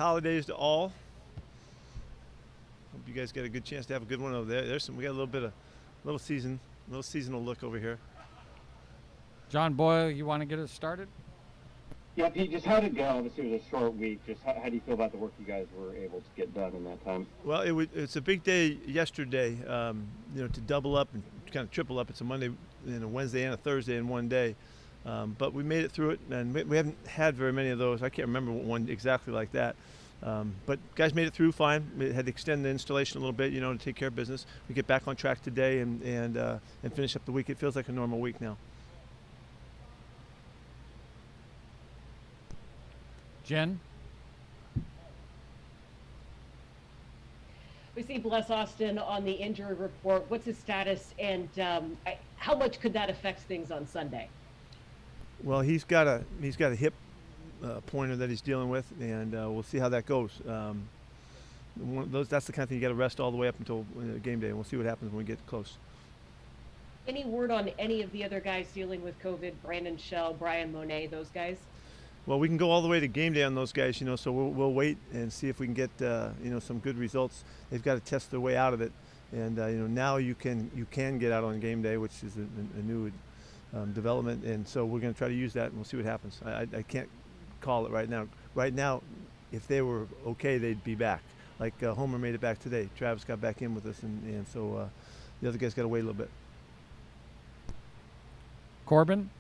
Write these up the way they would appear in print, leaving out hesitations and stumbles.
holidays to all. Hope you guys get a good chance to have a good one over there. We got a little bit of little seasonal look over here. John Boyle, you want to get us started? Yeah, Pete, just how'd it go? Obviously, it was a short week. Just how do you feel about the work you guys were able to get done in that time? Well, it's a big day yesterday. To double up and kind of triple up. It's a Monday, Wednesday, and a Thursday in one day. But we made it through it, and we haven't had very many of those. I can't remember one exactly like that. But guys made it through fine. We had to extend the installation a little bit, to take care of business. We get back on track today and finish up the week. It feels like a normal week now. Jen? We see Bless Austin on the injury report. What's his status, and how much could that affect things on Sunday? Well, he's got a hip pointer that he's dealing with, and we'll see how that goes. That's the kind of thing you got to rest all the way up until game day, and we'll see what happens when we get close. Any word on any of the other guys dealing with COVID? Brandon Shell, Brian Monet, those guys? Well, we can go all the way to game day on those guys, so we'll wait and see if we can get some good results. They've got to test their way out of it, and now you can get out on game day, which is a new development, and so we're going to try to use that, and we'll see what happens. I can't call it right now. Right now, if they were okay, they'd be back. Like Homer made it back today. Travis got back in with us, and so the other guys got to wait a little bit. Corbin?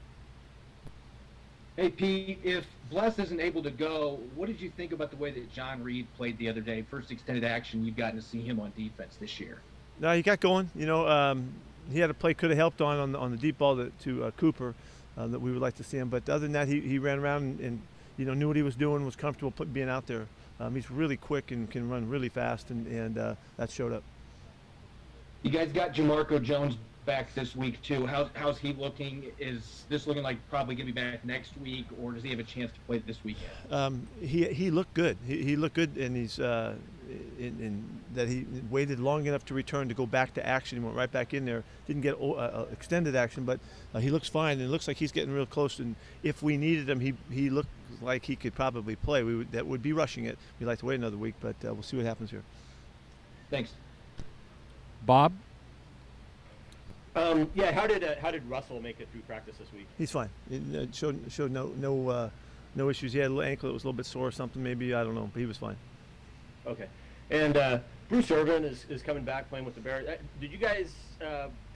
Hey, Pete, if Bless isn't able to go, what did you think about the way that John Reed played the other day? First extended action you've gotten to see him on defense this year. No, he got going. He had a play could have helped on the deep ball to Cooper that we would like to see him. But other than that, he ran around and knew what he was doing, was comfortable being out there. He's really quick and can run really fast, and that showed up. You guys got Jamarco Jones back this week too. How's he looking? Is this looking like probably going to be back next week, or does he have a chance to play this weekend? He looked good. He looked good, and he's in that he waited long enough to return to go back to action. He went right back in there. Didn't get extended action, but he looks fine, and it looks like he's getting real close. And if we needed him, he looked like he could probably play. That would be rushing it. We'd like to wait another week, but we'll see what happens here. Thanks. Bob? Yeah, how did Russell make it through practice this week? He's fine. It showed no issues. He had a little ankle that was a little bit sore or something, maybe, I don't know, but he was fine. Okay. And Bruce Irvin is coming back playing with the Bears. Did you guys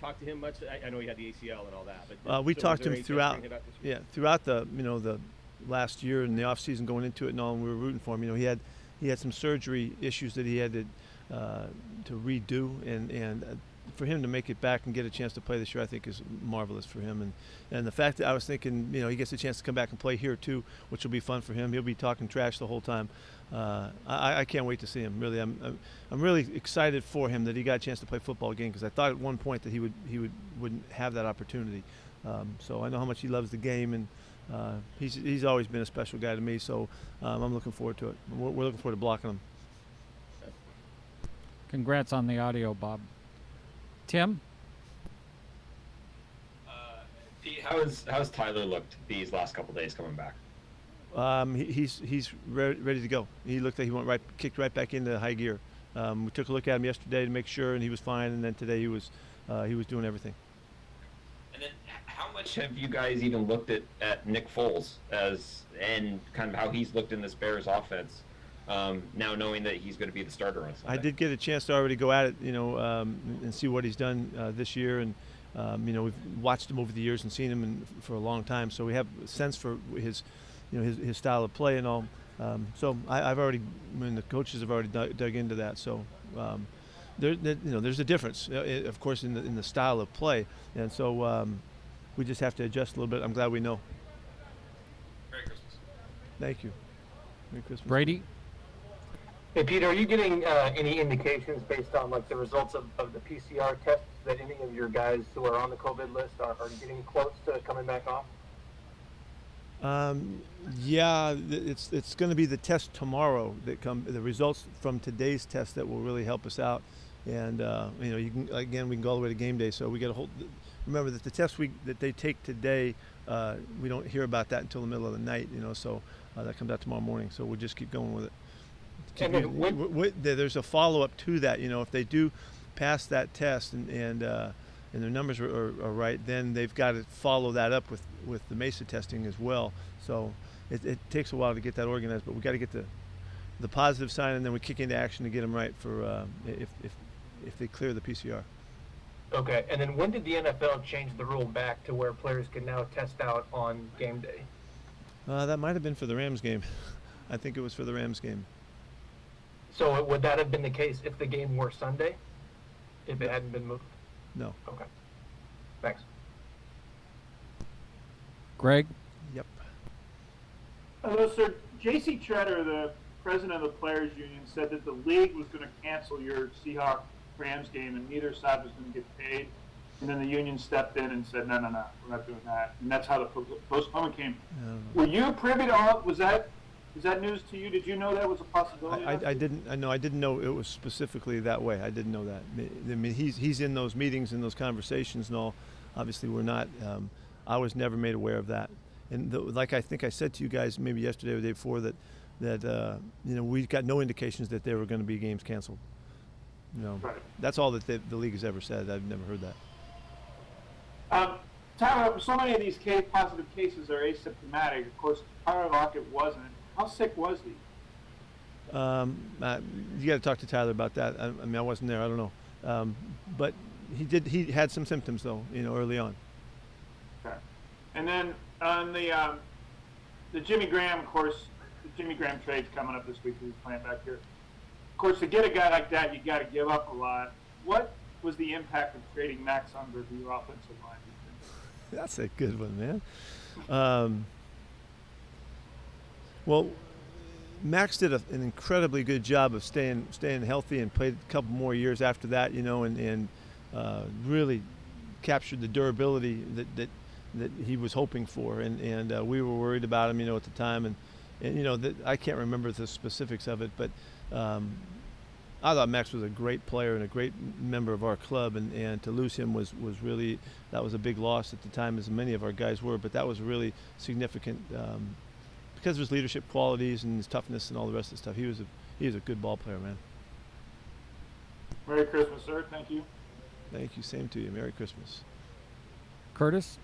talk to him much? I know he had the ACL and all that, but we talked to him throughout the last year and the offseason going into it and all, and we were rooting for him. He had some surgery issues that he had to redo, and for him to make it back and get a chance to play this year, I think is marvelous for him. And the fact that I was thinking, he gets a chance to come back and play here too, which will be fun for him. He'll be talking trash the whole time. I can't wait to see him. Really, I'm really excited for him that he got a chance to play football again, because I thought at one point that he wouldn't have that opportunity. So I know how much he loves the game, and he's always been a special guy to me. So I'm looking forward to it. We're looking forward to blocking him. Congrats on the audio, Bob. Tim? Pete, how's Tyler looked these last couple days coming back? He's ready to go. He looked like he kicked right back into high gear. We took a look at him yesterday to make sure, and he was fine. And then today he was doing everything. And then, how much have you guys even looked at Nick Foles and kind of how he's looked in this Bears offense? Now knowing that he's going to be the starter on Sunday. I did get a chance to already go at it, and see what he's done this year, and we've watched him over the years and seen him for a long time, so we have a sense for his style of play and all. So the coaches have already dug into that. So there's a difference, of course, in the style of play, and so we just have to adjust a little bit. I'm glad we know. Merry Christmas. Thank you. Merry Christmas. Brady? Hey, Pete, are you getting any indications based on the results of the PCR tests that any of your guys who are on the COVID list are getting close to coming back off? Yeah, it's going to be the test tomorrow the results from today's test that will really help us out, and we can go all the way to game day. So we got to remember that the test that they take today, we don't hear about that until the middle of the night. So that comes out tomorrow morning. So we'll just keep going with it. And then there's a follow-up to that. If they do pass that test and their numbers are right, then they've got to follow that up with the MESA testing as well. So it takes a while to get that organized, but we got to get the positive sign, and then we kick into action to get them right for if they clear the PCR. Okay, and then when did the NFL change the rule back to where players can now test out on game day? That might have been for the Rams game. I think it was for the Rams game. So would that have been the case if the game were Sunday? If it hadn't been moved? No. Okay. Thanks. Greg? Yep. Hello, sir. J.C. Treader, the president of the Players Union, said that the league was going to cancel your Seahawks-Rams game and neither side was going to get paid. And then the union stepped in and said, no, we're not doing that. And that's how the postponement came. Were you privy to all? Was that news to you? Did you know that was a possibility? I didn't know it was specifically that way. I didn't know that. I mean, he's in those meetings and those conversations and all. Obviously, we're not. I was never made aware of that. And like I think I said to you guys maybe yesterday or the day before that we got no indications that there were going to be games canceled. Right. That's all that the league has ever said. I've never heard that. Tyler, so many of these positive cases are asymptomatic. Of course, Tyler Lockett wasn't. How sick was he? You got to talk to Tyler about that. I mean, I wasn't there. I don't know. But he had some symptoms though, early on. Okay. And then on the Jimmy Graham, of course, the Jimmy Graham trade's coming up this week. He's playing back here. Of course, to get a guy like that, you got to give up a lot. What was the impact of trading Max Unger to your offensive line? That's a good one, man. Well, Max did an incredibly good job of staying healthy and played a couple more years after that, and really captured the durability that he was hoping for, and we were worried about him, at the time, and I can't remember the specifics of it, but I thought Max was a great player and a great member of our club, and to lose him was really, that was a big loss at the time, as many of our guys were, but that was really significant because of his leadership qualities and his toughness and all the rest of the stuff. He was a good ball player, man. Merry Christmas, sir. Thank you. Thank you. Same to you. Merry Christmas. Curtis?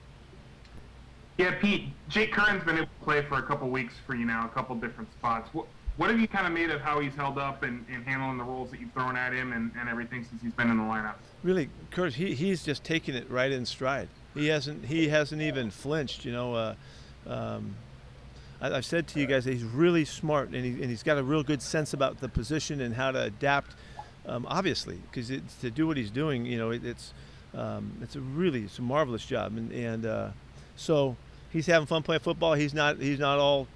Yeah, Pete, Jake Curran's been able to play for a couple weeks for you now, a couple different spots. What have you kind of made of how he's held up and handling the roles that you've thrown at him and everything since he's been in the lineup? Really, Curtis, he's just taking it right in stride. He hasn't even flinched. I've said to you guys that he's really smart and he's got a real good sense about the position and how to adapt. Obviously, because to do what he's doing, it's a marvelous job, and so he's having fun playing football. He's not all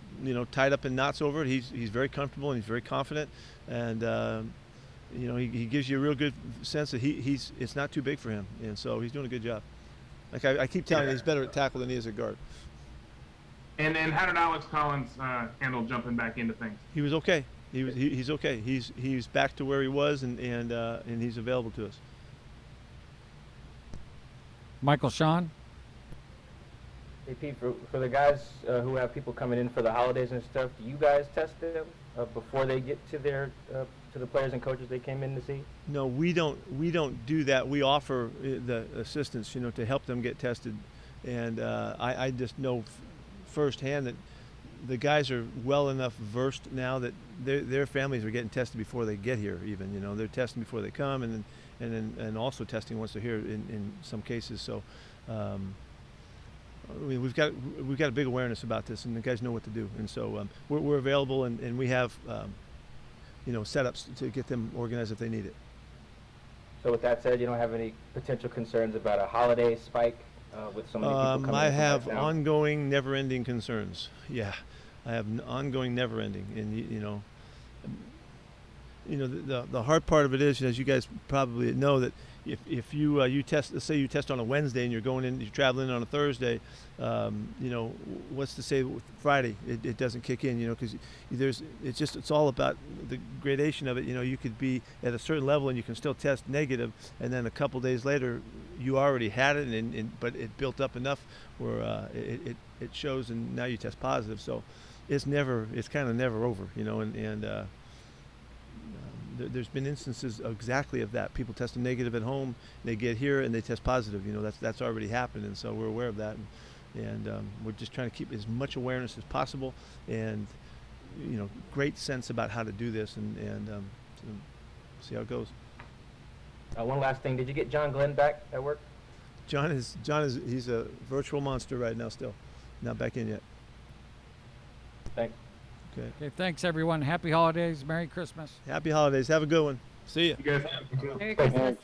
tied up in knots over it. He's very comfortable and he's very confident, and he gives you a real good sense that it's not too big for him, and so he's doing a good job. Like I keep telling you, he's better at tackle than he is at guard. And how did Alex Collins handle jumping back into things? He was okay. He's okay. He's back to where he was, and he's available to us. Michael Sean? Hey Pete, for the guys who have people coming in for the holidays and stuff, do you guys test them before they get to to the players and coaches they came in to see? No, we don't do that. We offer the assistance, to help them get tested, and I just know firsthand that the guys are well enough versed now that their families are getting tested before they get here. Even they're testing before they come, and also testing once they're here in some cases. So. We've got a big awareness about this, and the guys know what to do, and so we're available, and we have setups to get them organized if they need it. So with that said, you don't have any potential concerns about a holiday spike with so many people coming in? I from have right now? ongoing, never-ending concerns. Yeah, I have ongoing, never-ending, and the hard part of it is, as you guys probably know, that if you test, let's say you test on a Wednesday and you're traveling on a Thursday, what's to say with Friday it doesn't kick in, because it's all about the gradation of it. You could be at a certain level and you can still test negative, and then a couple days later you already had it, but it built up enough where it shows, and now you test positive. So it's kind of never over, and there's been instances exactly of that. People testing negative at home, they get here and they test positive. You know, that's already happened, and so we're aware of that, and we're just trying to keep as much awareness as possible, and you know, great sense about how to do this, and so see how it goes. One last thing, did you get John Glenn back at work? John is he's a virtual monster right now still, not back in yet. Thanks. Okay. Okay, thanks everyone. Happy holidays. Merry Christmas. Happy holidays. Have a good one. See ya. You guys. Merry Christmas.